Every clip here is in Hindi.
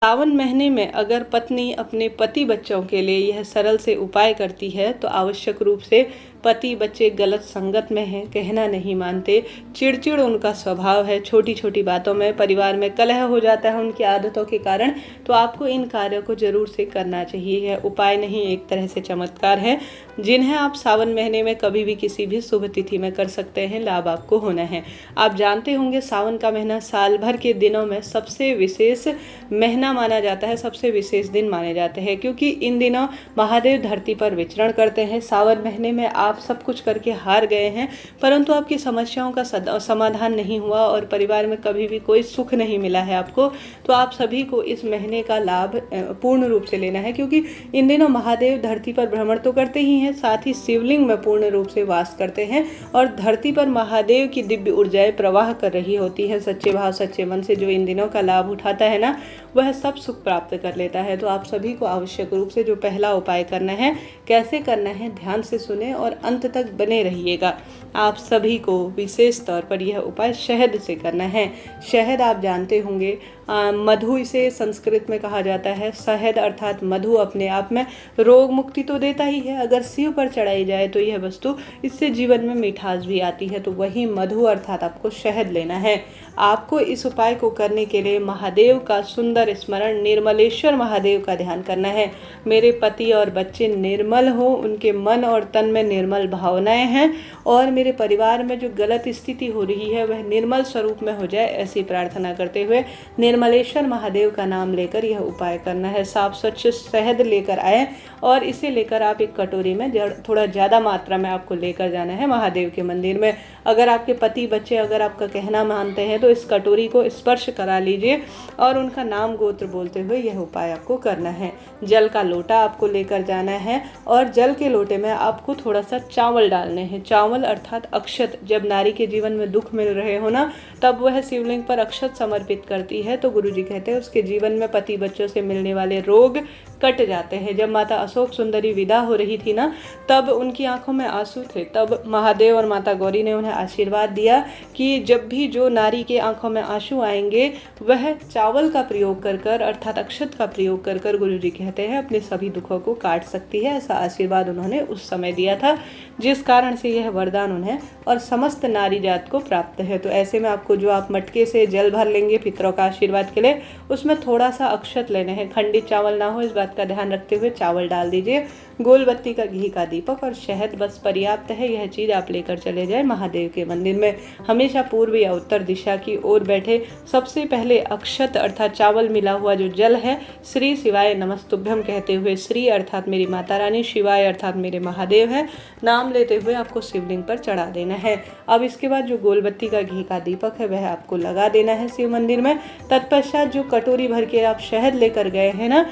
सावन महीने में अगर पत्नी अपने पति बच्चों के लिए यह सरल से उपाय करती है तो आवश्यक रूप से पति बच्चे गलत संगत में हैं, कहना नहीं मानते, चिड़चिड़ उनका स्वभाव है, छोटी छोटी बातों में परिवार में कलह हो जाता है उनकी आदतों के कारण। तो आपको इन कार्यों को जरूर से करना चाहिए। यह उपाय नहीं, एक तरह से चमत्कार है जिन्हें आप सावन महीने में कभी भी किसी भी शुभ तिथि में कर सकते हैं। लाभ आपको होना है। आप जानते होंगे सावन का महीना साल भर के दिनों में सबसे विशेष महीना माना जाता है, सबसे विशेष दिन माने जाते हैं, क्योंकि इन दिनों महादेव धरती पर विचरण करते हैं। सावन महीने में आप सब कुछ करके हार गए हैं, परंतु आपकी समस्याओं का समाधान नहीं हुआ और परिवार में कभी भी कोई सुख नहीं मिला है आपको। तो आप सभी को इस महीने का लाभ पूर्ण रूप से लेना है, क्योंकि इन दिनों महादेव धरती पर भ्रमण तो करते ही हैं, साथ ही शिवलिंग में पूर्ण रूप से वास करते हैं और धरती पर महादेव की दिव्य ऊर्जाएं प्रवाह कर रही होती है। सच्चे भाव सच्चे मन से जो इन दिनों का लाभ उठाता है ना, वह सब सुख प्राप्त कर लेता है। तो आप सभी को आवश्यक रूप से जो पहला उपाय करना है, कैसे करना है, ध्यान से सुने और अंत तक बने रहिएगा। आप सभी को विशेष तौर पर यह उपाय शहद से करना है। शहद आप जानते होंगे, मधु इसे संस्कृत में कहा जाता है। शहद अर्थात मधु अपने आप में रोग मुक्ति तो देता ही है, अगर शिव पर चढ़ाई जाए तो यह वस्तु, इससे जीवन में मिठास भी आती है। तो वही मधु अर्थात आपको शहद लेना है। आपको इस उपाय को करने के लिए महादेव का सुंदर स्मरण, निर्मलेश्वर महादेव का ध्यान करना है। मेरे पति और बच्चे निर्मल हो, उनके मन और तन में निर्मल भावनाएं हैं और मेरे परिवार में जो गलत स्थिति हो रही है वह निर्मल स्वरूप में हो जाए, ऐसी प्रार्थना करते हुए निर्मलेश्वर महादेव का नाम लेकर यह उपाय करना है। साफ स्वच्छ शहद लेकर आए और इसे लेकर आप एक कटोरी में थोड़ा ज़्यादा मात्रा में आपको लेकर जाना है महादेव के मंदिर में। अगर आपके पति बच्चे अगर आपका कहना मानते हैं तो इस कटोरी को स्पर्श करा लीजिए और उनका नाम गोत्र बोलते हुए यह उपाय आपको करना है। जल का लोटा आपको लेकर जाना है और जल के लोटे में आपको थोड़ा सा चावल डालने हैं। चावल अर्थात अक्षत। जब नारी के जीवन में दुख मिल रहे हो ना, तब वह शिवलिंग पर अक्षत समर्पित करती है, तो गुरुजी कहते हैं उसके जीवन में पति बच्चों से मिलने वाले रोग कट जाते हैं। जब माता अशोक सुंदरी विदा हो रही थी ना, तब उनकी आंखों में आंसू थे। तब महादेव और माता गौरी ने उन्हें आशीर्वाद दिया कि जब भी जो नारी के आंखों में आंसू आएंगे वह चावल का प्रयोग कर कर अर्थात अक्षत का प्रयोग कर कर, गुरुजी कहते हैं, अपने सभी दुखों को काट सकती है। ऐसा आशीर्वाद उन्होंने उस समय दिया था, जिस कारण से यह वरदान उन्हें और समस्त नारी जात को प्राप्त है। तो ऐसे में आपको जो आप मटके से जल भर लेंगे पितरों का आशीर्वाद के लिए, उसमें थोड़ा सा अक्षत लेने हैं। खंडित चावल ना हो, इस बात का ध्यान रखते हुए चावल डाल दीजिए। गोल बत्ती का घी का दीपक और शहद बस पर्याप्त है। यह चीज़ आप लेकर चले जाए महादेव के मंदिर में। हमेशा पूर्व या उत्तर दिशा की ओर बैठे सबसे पहले अक्षत अर्थात चावल मिला हुआ जो जल है, श्री शिवाय नमस्तुभ्यम कहते हुए, श्री अर्थात मेरी माता रानी, शिवाय अर्थात मेरे महादेव है, नाम लेते हुए आपको शिवलिंग पर चढ़ा देना है। अब इसके बाद जो गोलबत्ती का घी का दीपक है वह आपको लगा देना है शिव मंदिर में। तत्पश्चात जो कटोरी भर के आप शहद लेकर गए हैं ना,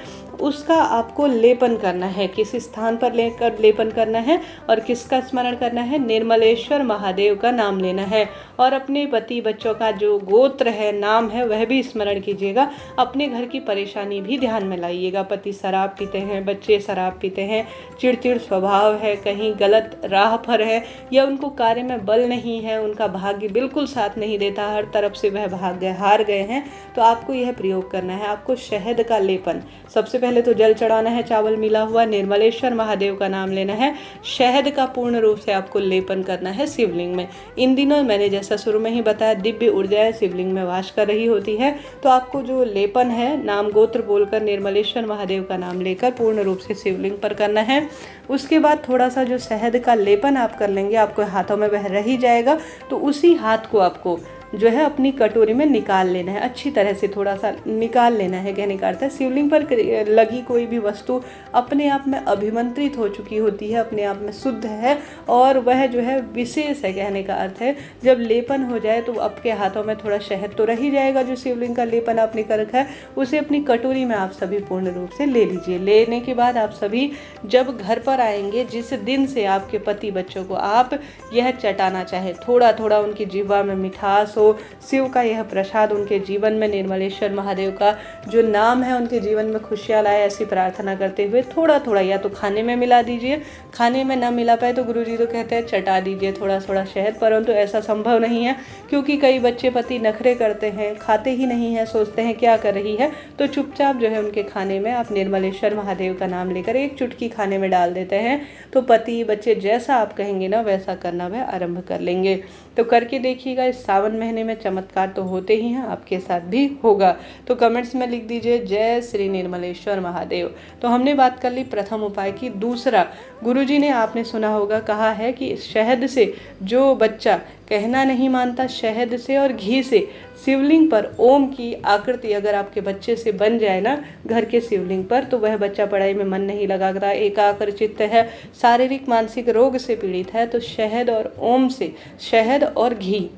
उसका आपको लेपन करना है। किस स्थान पर लेकर लेपन करना है और किसका स्मरण करना है? निर्मलेश्वर महादेव का नाम लेना है और अपने पति बच्चों का जो गोत्र है, नाम है, वह भी स्मरण कीजिएगा। अपने घर की परेशानी भी ध्यान में लाइएगा। पति शराब पीते हैं, बच्चे शराब पीते हैं, चिड़चिड़ स्वभाव है, कहीं गलत राह पर है या उनको कार्य में बल नहीं है, उनका भाग्य बिल्कुल साथ नहीं देता, हर तरफ से वह भाग्य हार गए हैं, तो आपको यह प्रयोग करना है। आपको शहद का लेपन, सबसे पहले तो जल चढ़ाना है चावल मिला हुआ, निर्मलेश्वर महादेव का नाम लेना है, शहद का पूर्ण रूप से आपको लेपन करना है शिवलिंग में। इन दिनों मैंने जैसा शुरू में ही बताया, दिव्य ऊर्जाएं शिवलिंग में वास कर रही होती है, तो आपको जो लेपन है नाम गोत्र बोलकर निर्मलेश्वर महादेव का नाम लेकर पूर्ण रूप से शिवलिंग पर करना है। उसके बाद थोड़ा सा जो शहद का लेपन आप कर लेंगे, आपको हाथों में वह रह ही जाएगा, तो उसी हाथ को आपको जो है अपनी कटोरी में निकाल लेना है, अच्छी तरह से थोड़ा सा निकाल लेना है। कहने का अर्थ है शिवलिंग पर लगी कोई भी वस्तु अपने आप में अभिमंत्रित हो चुकी होती है, अपने आप में शुद्ध है और वह जो है विशेष है। कहने का अर्थ है जब लेपन हो जाए तो आपके हाथों में थोड़ा शहद तो रह ही जाएगा। जो शिवलिंग का लेपन आपने कर रखा है उसे अपनी कटोरी में आप सभी पूर्ण रूप से ले लीजिए। लेने के बाद आप सभी जब घर पर आएंगे, जिस दिन से आपके पति बच्चों को आप यह चटाना चाहे, थोड़ा थोड़ा उनकी जीवा में मिठास हो, तो शिव का यह प्रसाद उनके जीवन में, निर्मलेश्वर महादेव का जो नाम है उनके जीवन में खुशियाँ लाए, ऐसी प्रार्थना करते हुए थोड़ा थोड़ा या तो खाने में मिला दीजिए, खाने में ना मिला पाए तो गुरुजी तो कहते हैं चटा दीजिए थोड़ा थोड़ा शहद, परंतु ऐसा संभव नहीं है क्योंकि कई बच्चे पति नखरे करते हैं, खाते ही नहीं है, सोचते हैं क्या कर रही है, तो चुपचाप जो है उनके खाने में आप निर्मलेश्वर महादेव का नाम लेकर एक चुटकी खाने में डाल देते हैं, तो पति बच्चे जैसा आप कहेंगे ना वैसा करना वह आरंभ कर लेंगे। तो करके देखिएगा, इस सावन महीने में चमत्कार तो होते ही हैं, आपके साथ भी होगा। तो कमेंट्स में लिख दीजिए जय श्री निर्मलेश्वर महादेव। तो हमने बात कर ली प्रथम उपाय की। दूसरा, गुरुजी ने आपने सुना होगा कहा है कि शहद से जो बच्चा कहना नहीं मानता, शहद से और घी से शिवलिंग पर ओम की आकृति अगर आपके बच्चे से बन जाए ना घर के शिवलिंग पर, तो वह बच्चा पढ़ाई में मन नहीं लगाता, एकाग्र चित्त है, शारीरिक मानसिक रोग से पीड़ित है, तो शहद और ओम से, शहद और घी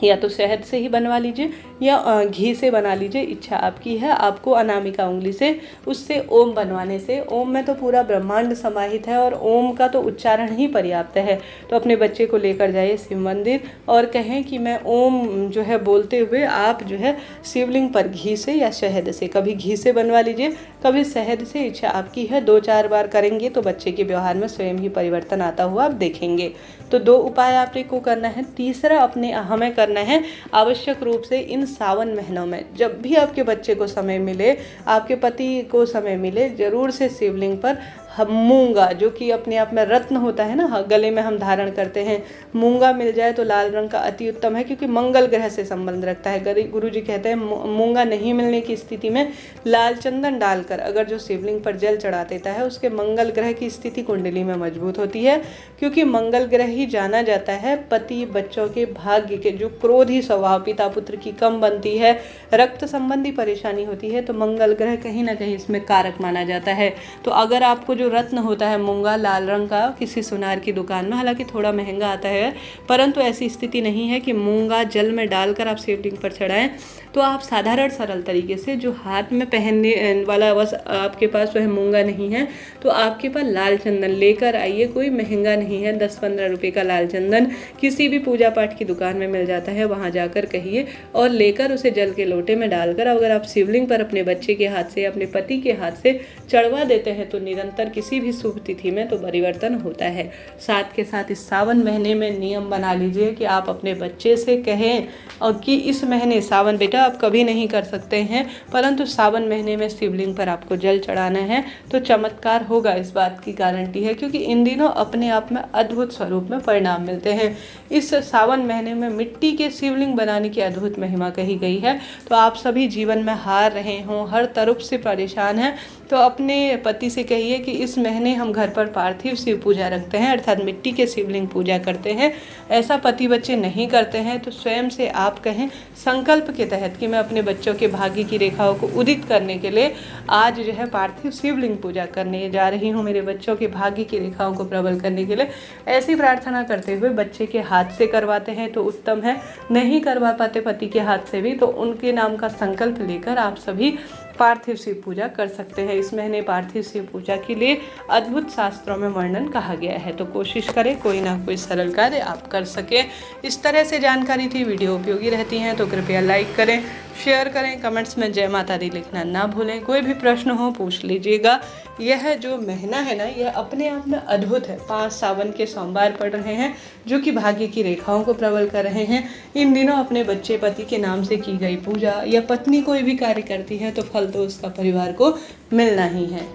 या तो शहद से ही बनवा लीजिए या घी से बना लीजिए, इच्छा आपकी है। आपको अनामिका उंगली से उससे ओम बनवाने से, ओम में तो पूरा ब्रह्मांड समाहित है और ओम का तो उच्चारण ही पर्याप्त है। तो अपने बच्चे को लेकर जाइए शिव मंदिर और कहें कि मैं ओम जो है बोलते हुए आप जो है शिवलिंग पर घी से या शहद से, कभी घी से बनवा लीजिए कभी शहद से, इच्छा आपकी है। 2-4 बार करेंगे तो बच्चे के व्यवहार में स्वयं ही परिवर्तन आता हुआ आप देखेंगे। तो 2 उपाय आपने को करना है। तीसरा अपने हमें करना है आवश्यक रूप से इन सावन महीनों में जब भी आपके बच्चे को समय मिले, आपके पति को समय मिले, जरूर से शिवलिंग पर मूंगा, जो कि अपने आप में रत्न होता है ना, गले में हम धारण करते हैं, मूंगा मिल जाए तो लाल रंग का अति उत्तम है क्योंकि मंगल ग्रह से संबंध रखता है। गुरुजी कहते हैं मूंगा नहीं मिलने की स्थिति में लाल चंदन डालकर अगर जो शिवलिंग पर जल चढ़ा देता है उसके मंगल ग्रह की स्थिति कुंडली में मजबूत होती है, क्योंकि मंगल ग्रह ही जाना जाता है पति बच्चों के भाग्य के, जो क्रोधी स्वभाव, पिता पुत्र की कम बनती है, रक्त संबंधी परेशानी होती है, तो मंगल ग्रह कहीं ना कहीं इसमें कारक माना जाता है। तो अगर आपको जो रत्न होता है मूंगा लाल रंग का किसी सुनार की दुकान में, हालांकि थोड़ा महंगा आता है, परंतु ऐसी स्थिति नहीं है कि मूंगा जल में डालकर आप शिवलिंग पर चढ़ाएं, तो आप साधारण सरल तरीके से जो हाथ में पहनने वाला बस आपके पास वह मूंगा नहीं है तो आपके पास लाल चंदन लेकर आइए। कोई महंगा नहीं है, 10-15 रुपये का लाल चंदन किसी भी पूजा पाठ की दुकान में मिल जाता है, वहाँ जाकर कहिए और लेकर उसे जल के लोटे में डालकर अगर आप शिवलिंग पर अपने बच्चे के हाथ से, अपने पति के हाथ से चढ़वा देते हैं तो निरंतर किसी भी शुभ तिथि में तो परिवर्तन होता है। साथ के साथ इस सावन महीने में नियम बना लीजिए कि आप अपने बच्चे से कहें और कि इस महीने सावन बेटा आप कभी नहीं कर सकते हैं, परंतु सावन महीने में शिवलिंग पर आपको जल चढ़ाना है तो चमत्कार होगा, इस बात की गारंटी है, क्योंकि इन दिनों अपने आप में अद्भुत स्वरूप में परिणाम मिलते हैं। इस सावन महीने में मिट्टी के शिवलिंग बनाने की अद्भुत महिमा कही गई है। तो आप सभी जीवन में हार रहे हों, हर तरफ से परेशान हैं, तो अपने पति से कहिए कि इस महीने हम घर पर पार्थिव शिव पूजा रखते हैं, अर्थात मिट्टी के शिवलिंग पूजा करते हैं। ऐसा पति बच्चे नहीं करते हैं तो स्वयं से आप कहें संकल्प के तहत कि मैं अपने बच्चों के भाग्य की रेखाओं को उदित करने के लिए आज जो है पार्थिव शिवलिंग पूजा करने जा रही हूँ, मेरे बच्चों के भाग्य की रेखाओं को प्रबल करने के लिए। ऐसी प्रार्थना करते हुए बच्चे के हाथ से करवाते हैं तो उत्तम है, नहीं करवा पाते पति के हाथ से भी तो उनके नाम का संकल्प लेकर आप सभी पार्थिव शिव पूजा कर सकते हैं। इस महीने पार्थिव शिव पूजा के लिए अद्भुत शास्त्रों में वर्णन कहा गया है, तो कोशिश करें कोई ना कोई सरल कार्य आप कर सकें। इस तरह से जानकारी थी, वीडियो उपयोगी रहती हैं तो कृपया लाइक करें, शेयर करें, कमेंट्स में जय माता दी लिखना ना भूलें। कोई भी प्रश्न हो पूछ लीजिएगा। यह जो महीना है ना, यह अपने आप में अद्भुत है। 5 सावन के सोमवार पड़ रहे हैं जो कि भाग्य की रेखाओं को प्रबल कर रहे हैं। इन दिनों अपने बच्चे पति के नाम से की गई पूजा या पत्नी कोई भी कार्य करती है तो फल तो उसका परिवार को मिलना ही है।